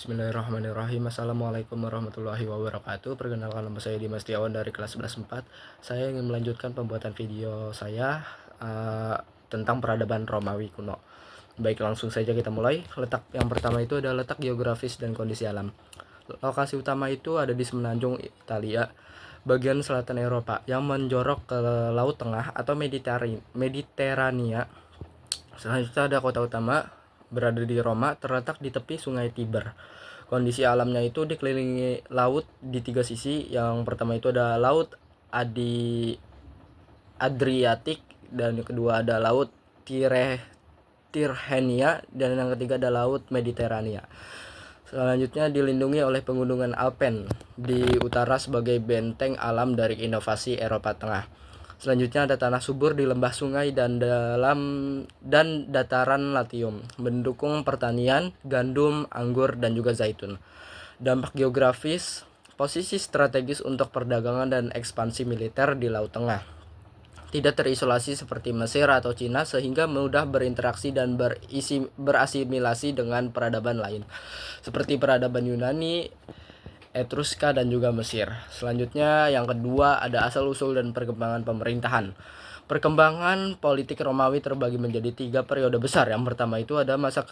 Bismillahirrahmanirrahim. Assalamualaikum warahmatullahi wabarakatuh. Perkenalkan, nama saya Dimas Setiawan dari kelas 11 4. Saya ingin melanjutkan pembuatan video saya tentang peradaban Romawi kuno. Baik, langsung saja kita mulai. Letak yang pertama itu adalah letak geografis dan kondisi alam. Lokasi utama itu ada di semenanjung Italia, bagian selatan Eropa yang menjorok ke Laut Tengah atau Mediterania. Selanjutnya ada kota utama berada di Roma, terletak di tepi sungai Tiber. Kondisi alamnya itu dikelilingi laut di 3 sisi. Yang pertama itu ada laut Adriatik, dan yang kedua ada laut Tirrenia, dan yang ketiga ada laut Mediterania. Selanjutnya dilindungi oleh pegunungan Alpen di utara sebagai benteng alam dari inovasi Eropa Tengah. Selanjutnya ada tanah subur di lembah sungai dan dataran Latium, mendukung pertanian, gandum, anggur, dan juga zaitun. Dampak geografis, posisi strategis untuk perdagangan dan ekspansi militer di Laut Tengah. Tidak terisolasi seperti Mesir atau Cina, sehingga mudah berinteraksi dan berasimilasi dengan peradaban lain, seperti peradaban Yunani, Etruska, dan juga Mesir. Selanjutnya yang kedua ada asal-usul dan perkembangan pemerintahan. Perkembangan politik Romawi terbagi menjadi 3 periode besar. Yang pertama itu ada masa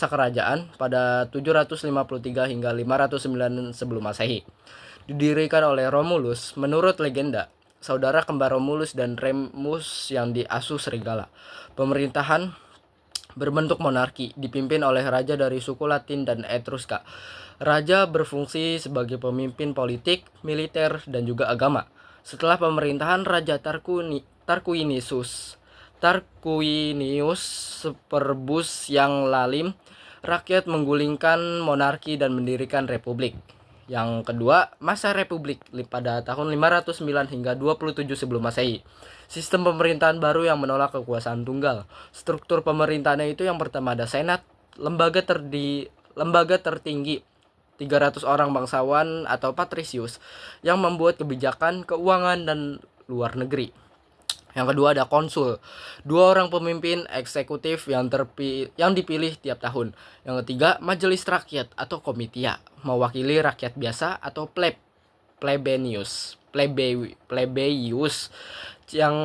kerajaan pada 753 hingga 509 sebelum Masehi. Didirikan oleh Romulus. Menurut legenda, saudara kembar Romulus dan Remus yang diasuh serigala. Pemerintahan berbentuk monarki, dipimpin oleh raja dari suku Latin dan Etruska. Raja berfungsi sebagai pemimpin politik, militer, dan juga agama. Setelah pemerintahan Raja Tarquinius Superbus yang lalim, rakyat menggulingkan monarki dan mendirikan republik. Yang kedua, masa republik pada tahun 509 hingga 27 sebelum Masehi. Sistem pemerintahan baru yang menolak kekuasaan tunggal. Struktur pemerintahannya itu yang pertama ada senat, lembaga tertinggi 300 orang bangsawan atau patrisius yang membuat kebijakan, keuangan, dan luar negeri. Yang kedua ada konsul, 2 orang pemimpin eksekutif yang dipilih tiap tahun. Yang ketiga majelis rakyat atau komitia, mewakili rakyat biasa atau plebeius. Yang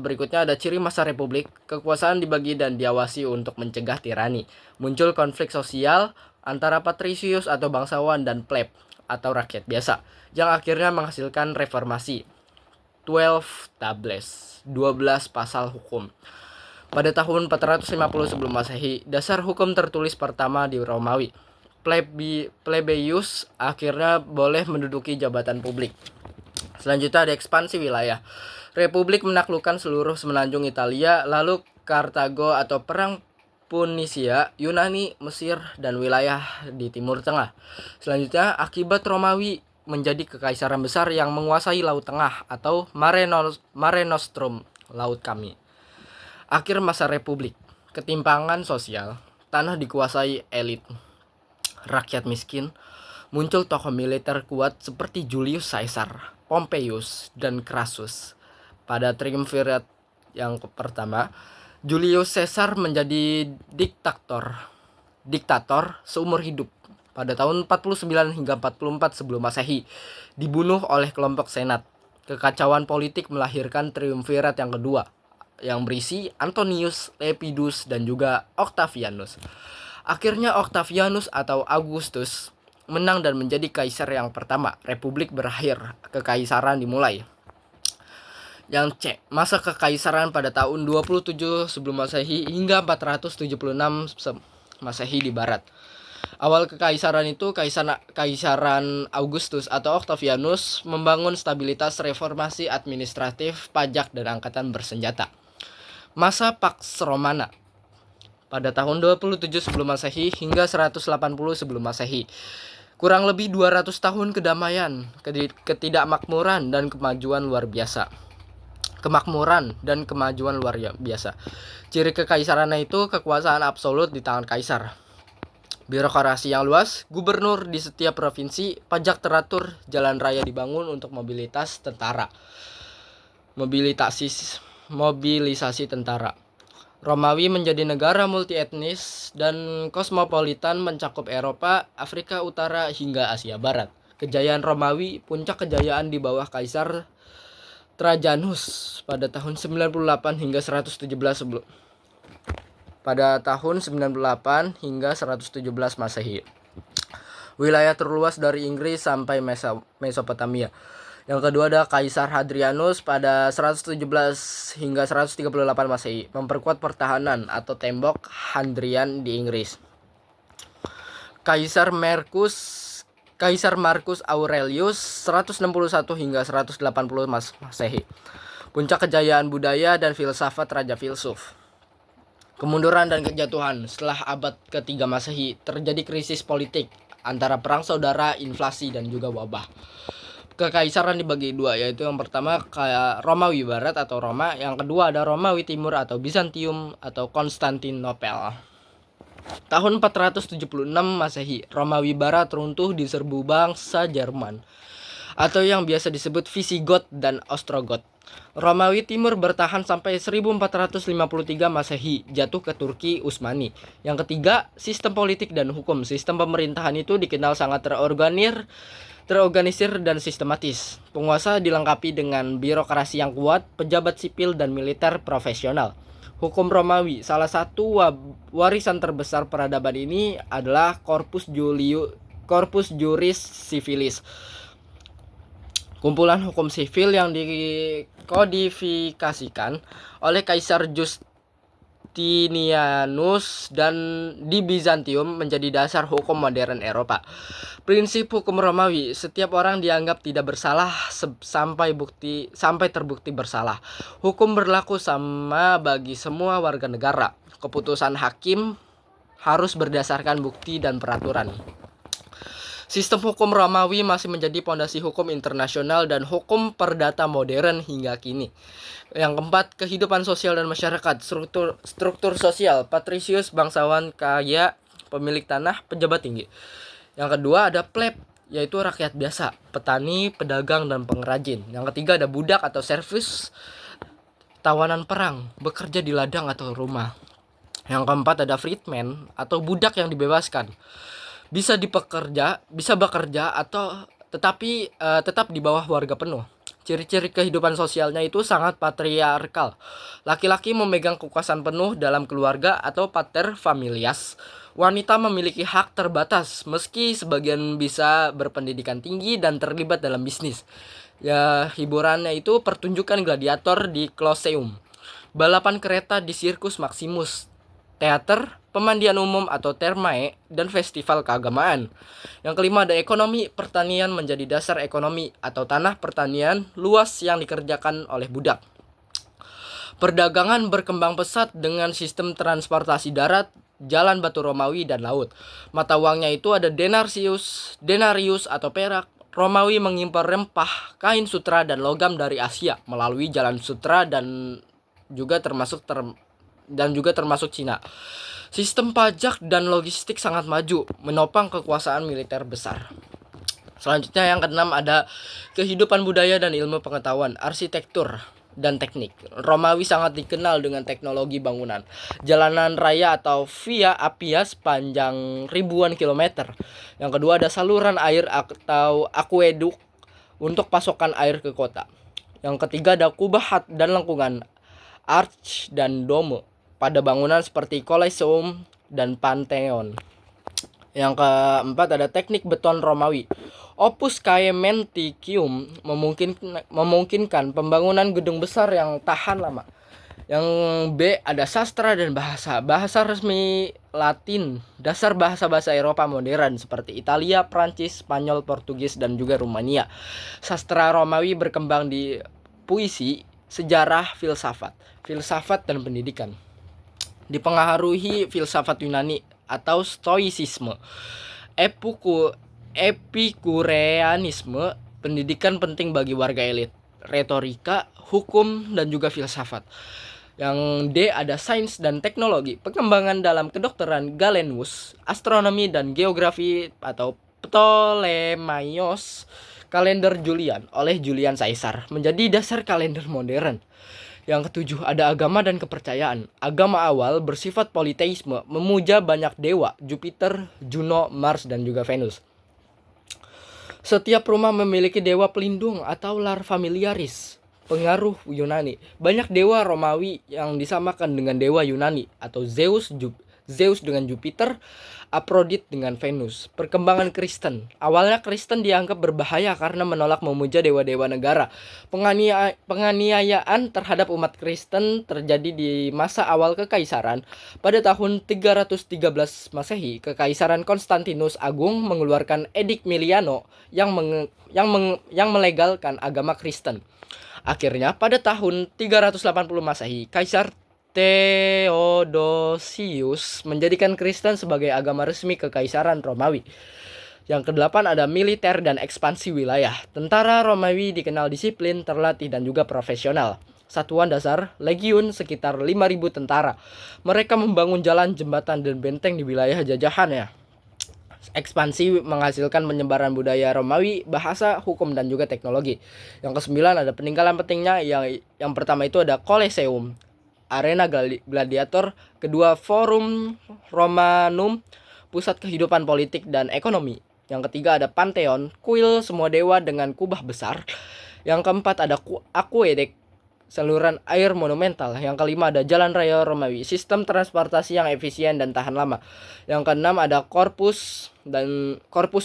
berikutnya ada ciri masa republik, kekuasaan dibagi dan diawasi untuk mencegah tirani. Muncul konflik sosial antara patrisius atau bangsawan dan pleb atau rakyat biasa, yang akhirnya menghasilkan reformasi. 12 tables, 12 pasal hukum. Pada tahun 450 sebelum Masehi, dasar hukum tertulis pertama di Romawi. Plebeius akhirnya boleh menduduki jabatan publik. Selanjutnya ada ekspansi wilayah. Republik menaklukkan seluruh semenanjung Italia, lalu Kartago atau perang Punisia, Yunani, Mesir, dan wilayah di Timur Tengah. Selanjutnya akibat Romawi menjadi kekaisaran besar yang menguasai Laut Tengah atau Mare Nostrum, Laut Kami. Akhir masa republik, ketimpangan sosial, tanah dikuasai elit, rakyat miskin, muncul tokoh militer kuat seperti Julius Caesar, Pompeius, dan Crassus. Pada triumvirat yang pertama, Julius Caesar menjadi diktator seumur hidup. Pada tahun 49 hingga 44 sebelum Masehi, dibunuh oleh kelompok senat. Kekacauan politik melahirkan triumvirat yang kedua, yang berisi Antonius, Lepidus, dan juga Octavianus. Akhirnya Octavianus atau Augustus menang dan menjadi kaisar yang pertama. Republik berakhir, kekaisaran dimulai. Yang C, masa kekaisaran pada tahun 27 sebelum Masehi hingga 476 Masehi di barat. Awal kekaisaran itu Kaisaran Augustus atau Octavianus membangun stabilitas, reformasi administratif, pajak, dan angkatan bersenjata. Masa Pax Romana pada tahun 27 sebelum Masehi hingga 180 sebelum Masehi. Kurang lebih 200 tahun kedamaian, ketidakmakmuran, dan kemajuan luar biasa. Ciri kekaisarannya itu kekuasaan absolut di tangan kaisar. Birokrasi yang luas, gubernur di setiap provinsi, pajak teratur, jalan raya dibangun untuk mobilisasi tentara. Romawi menjadi negara multietnis dan kosmopolitan mencakup Eropa, Afrika Utara hingga Asia Barat. Kejayaan Romawi, puncak kejayaan di bawah Kaisar Trajanus pada tahun 98 hingga 117 sebelum pada tahun 98 hingga 117 Masehi. Wilayah terluas dari Inggris sampai Mesopotamia. Yang kedua ada Kaisar Hadrianus pada 117 hingga 138 Masehi, memperkuat pertahanan atau tembok Hadrian di Inggris. Kaisar Marcus Aurelius 161 hingga 180 Masehi. Puncak kejayaan budaya dan filsafat Raja Filsuf. Kemunduran dan kejatuhan. Setelah abad ke-3 Masehi, terjadi krisis politik antara perang saudara, inflasi, dan juga wabah. Kekaisaran dibagi dua, yaitu yang pertama kayak Romawi Barat atau Roma, yang kedua ada Romawi Timur atau Bizantium atau Konstantinopel. Tahun 476 Masehi, Romawi Barat runtuh di serbu bangsa Jerman atau yang biasa disebut Visigoth dan Ostrogoth. Romawi Timur bertahan sampai 1453 Masehi, jatuh ke Turki Utsmani. Yang ketiga, sistem politik dan hukum. Sistem pemerintahan itu dikenal sangat terorganisir dan sistematis. Penguasa dilengkapi dengan birokrasi yang kuat, pejabat sipil dan militer profesional. Hukum Romawi, salah satu warisan terbesar peradaban ini adalah Corpus Juris Civilis. Kumpulan hukum sivil yang dikodifikasikan oleh Kaisar Justinianus dan di Bizantium menjadi dasar hukum modern Eropa. Prinsip hukum Romawi, setiap orang dianggap tidak bersalah sampai terbukti bersalah. Hukum berlaku sama bagi semua warga negara. Keputusan hakim harus berdasarkan bukti dan peraturan. Sistem hukum Romawi masih menjadi pondasi hukum internasional dan hukum perdata modern hingga kini. Yang keempat, kehidupan sosial dan masyarakat. Struktur sosial, patrisius, bangsawan kaya, pemilik tanah, pejabat tinggi. Yang kedua ada pleb, yaitu rakyat biasa, petani, pedagang, dan pengrajin. Yang ketiga ada budak atau servus, tawanan perang, bekerja di ladang atau rumah. Yang keempat ada freedman atau budak yang dibebaskan. Bisa bekerja atau tetap di bawah warga penuh. Ciri-ciri kehidupan sosialnya itu sangat patriarkal. Laki-laki memegang kekuasaan penuh dalam keluarga atau pater familias. Wanita memiliki hak terbatas meski sebagian bisa berpendidikan tinggi dan terlibat dalam bisnis. Ya, hiburannya itu pertunjukan gladiator di Colosseum, balapan kereta di Circus Maximus, teater, pemandian umum atau thermae, dan festival keagamaan. Yang kelima ada ekonomi. Pertanian menjadi dasar ekonomi atau tanah pertanian luas yang dikerjakan oleh budak. Perdagangan berkembang pesat dengan sistem transportasi darat, jalan batu Romawi, dan laut. Mata uangnya itu ada denarius atau perak. Romawi mengimpor rempah, kain sutra, dan logam dari Asia melalui jalan sutra dan juga termasuk Cina. Sistem pajak dan logistik sangat maju, menopang kekuasaan militer besar. Selanjutnya yang keenam ada kehidupan budaya dan ilmu pengetahuan, arsitektur dan teknik. Romawi sangat dikenal dengan teknologi bangunan, jalanan raya atau via appia sepanjang ribuan kilometer. Yang kedua ada saluran air atau akueduk untuk pasokan air ke kota. Yang ketiga ada kubah dan lengkungan, arch dan dome pada bangunan seperti Colosseum dan Pantheon. Yang keempat ada teknik beton Romawi. Opus Caementicium memungkinkan pembangunan gedung besar yang tahan lama. Yang B ada sastra dan bahasa. Bahasa resmi Latin, dasar bahasa-bahasa Eropa modern seperti Italia, Prancis, Spanyol, Portugis, dan juga Rumania. Sastra Romawi berkembang di puisi, sejarah, filsafat dan pendidikan. Dipengaruhi filsafat Yunani atau Stoicisme, Epikureanisme, pendidikan penting bagi warga elit, retorika, hukum, dan juga filsafat. Yang D ada sains dan teknologi, pengembangan dalam kedokteran Galenus, astronomi dan geografi atau Ptolemaios, kalender Julian oleh Julian Caesar menjadi dasar kalender modern. Yang ketujuh, ada agama dan kepercayaan. Agama awal bersifat politeisme, memuja banyak dewa, Jupiter, Juno, Mars, dan juga Venus. Setiap rumah memiliki dewa pelindung atau lar familiaris. Pengaruh Yunani. Banyak dewa Romawi yang disamakan dengan dewa Yunani atau Zeus dengan Jupiter, Aphrodite dengan Venus. Perkembangan Kristen. Awalnya Kristen dianggap berbahaya karena menolak memuja dewa-dewa negara. Penganiayaan terhadap umat Kristen terjadi di masa awal Kekaisaran. Pada tahun 313 Masehi, Kekaisaran Konstantinus Agung mengeluarkan Edik Miliano yang melegalkan agama Kristen. Akhirnya pada tahun 380 Masehi, Kaisar Theodosius menjadikan Kristen sebagai agama resmi Kekaisaran Romawi. Yang kedelapan ada militer dan ekspansi wilayah. Tentara Romawi dikenal disiplin, terlatih, dan juga profesional. Satuan dasar, legiun sekitar 5.000 tentara. Mereka membangun jalan, jembatan, dan benteng di wilayah jajahannya. Ekspansi menghasilkan penyebaran budaya Romawi, bahasa, hukum, dan juga teknologi. Yang kesembilan ada peninggalan pentingnya. Yang pertama itu ada Colosseum, arena gladiator. Kedua, Forum Romanum, pusat kehidupan politik dan ekonomi. Yang ketiga ada Pantheon, kuil semua dewa dengan kubah besar. Yang keempat ada Aqueduct, saluran air monumental. Yang kelima ada Jalan Raya Romawi, sistem transportasi yang efisien dan tahan lama. Yang keenam ada Korpus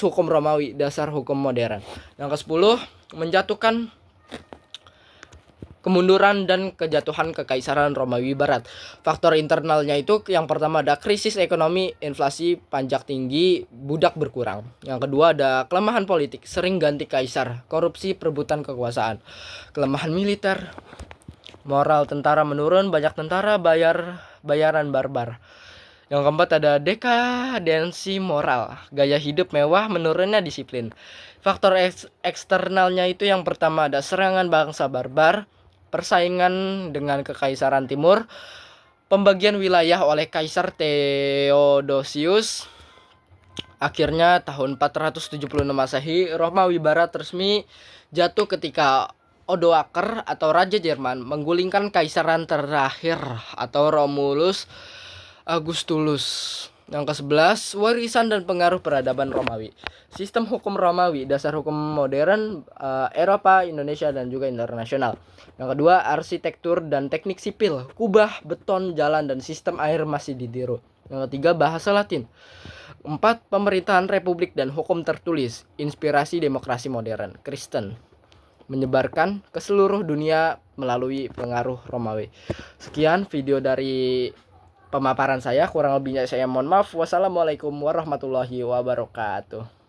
Hukum Romawi, dasar hukum modern. Yang ke-10 menjatuhkan kemunduran dan kejatuhan Kekaisaran Romawi Barat. Faktor internalnya itu yang pertama ada krisis ekonomi, inflasi, pajak tinggi, budak berkurang. Yang kedua ada kelemahan politik, sering ganti kaisar, korupsi, perebutan kekuasaan. Kelemahan militer, moral tentara menurun, banyak tentara bayaran barbar. Yang keempat ada dekadensi moral, gaya hidup mewah, menurunnya disiplin. Faktor eksternalnya itu yang pertama ada serangan bangsa barbar, persaingan dengan Kekaisaran Timur, pembagian wilayah oleh Kaisar Theodosius. Akhirnya tahun 476 Masehi, Romawi Barat resmi jatuh ketika Odoaker atau Raja Jerman menggulingkan kaisaran terakhir atau Romulus Augustulus. Yang ke-11, warisan dan pengaruh peradaban Romawi. Sistem hukum Romawi, dasar hukum modern Eropa, Indonesia, dan juga internasional. Yang kedua, arsitektur dan teknik sipil, kubah, beton, jalan, dan sistem air masih ditiru. Yang ketiga, bahasa Latin. 4, pemerintahan republik dan hukum tertulis, inspirasi demokrasi modern, Kristen, menyebarkan ke seluruh dunia melalui pengaruh Romawi. Sekian video dari pemaparan saya, kurang lebihnya saya mohon maaf. Wassalamualaikum warahmatullahi wabarakatuh.